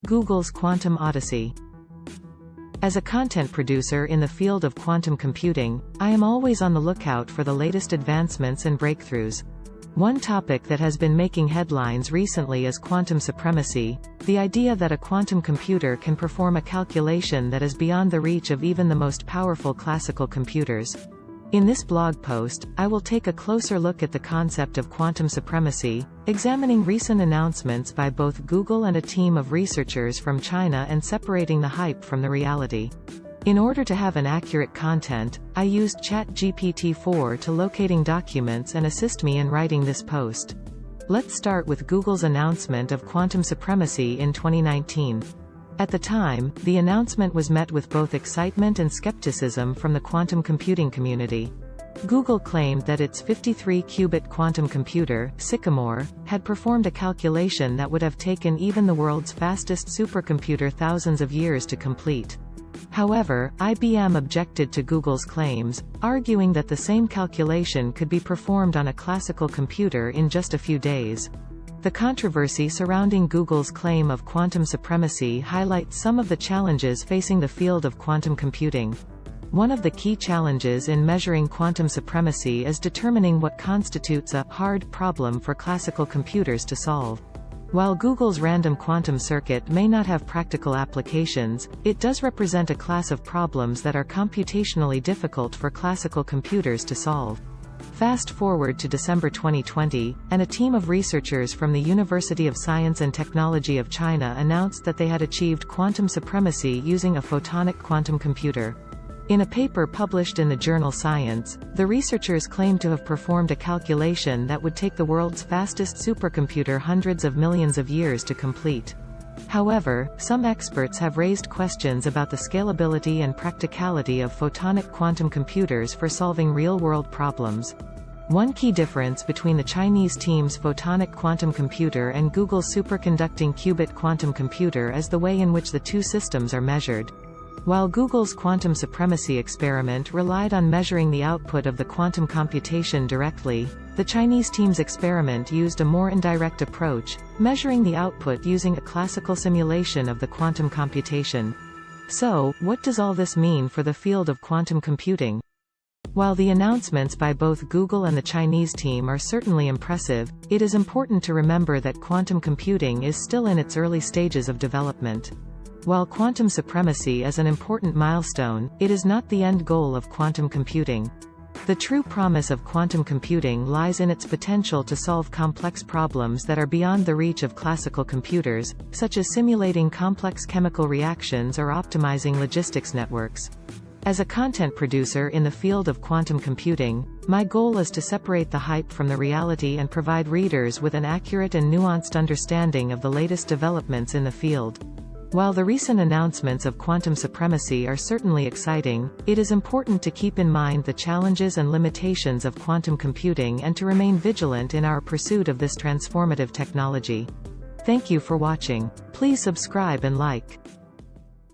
Google's Quantum Odyssey. As a content producer in the field of quantum computing, I am always on the lookout for the latest advancements and breakthroughs. One topic that has been making headlines recently is quantum supremacy, the idea that a quantum computer can perform a calculation that is beyond the reach of even the most powerful classical computers. In this blog post, I will take a closer look at the concept of quantum supremacy, examining recent announcements by both Google and a team of researchers from China and separating the hype from the reality. In order to have an accurate content, I used ChatGPT-4 to locating documents and assist me in writing this post. Let's start with Google's announcement of quantum supremacy in 2019. At the time, the announcement was met with both excitement and skepticism from the quantum computing community. Google claimed that its 53-qubit quantum computer, Sycamore, had performed a calculation that would have taken even the world's fastest supercomputer thousands of years to complete. However, IBM objected to Google's claims, arguing that the same calculation could be performed on a classical computer in just a few days. The controversy surrounding Google's claim of quantum supremacy highlights some of the challenges facing the field of quantum computing. One of the key challenges in measuring quantum supremacy is determining what constitutes a hard problem for classical computers to solve. While Google's random quantum circuit may not have practical applications, it does represent a class of problems that are computationally difficult for classical computers to solve. Fast forward to December 2020, and a team of researchers from the University of Science and Technology of China announced that they had achieved quantum supremacy using a photonic quantum computer. In a paper published in the journal Science, the researchers claimed to have performed a calculation that would take the world's fastest supercomputer hundreds of millions of years to complete. However, some experts have raised questions about the scalability and practicality of photonic quantum computers for solving real-world problems. One key difference between the Chinese team's photonic quantum computer and Google's superconducting qubit quantum computer is the way in which the two systems are measured. While Google's quantum supremacy experiment relied on measuring the output of the quantum computation directly, the Chinese team's experiment used a more indirect approach, measuring the output using a classical simulation of the quantum computation. So, what does all this mean for the field of quantum computing? While the announcements by both Google and the Chinese team are certainly impressive, it is important to remember that quantum computing is still in its early stages of development. While quantum supremacy is an important milestone, it is not the end goal of quantum computing. The true promise of quantum computing lies in its potential to solve complex problems that are beyond the reach of classical computers, such as simulating complex chemical reactions or optimizing logistics networks. As a content producer in the field of quantum computing, my goal is to separate the hype from the reality and provide readers with an accurate and nuanced understanding of the latest developments in the field. While the recent announcements of quantum supremacy are certainly exciting, it is important to keep in mind the challenges and limitations of quantum computing and to remain vigilant in our pursuit of this transformative technology. Thank you for watching. Please subscribe and like.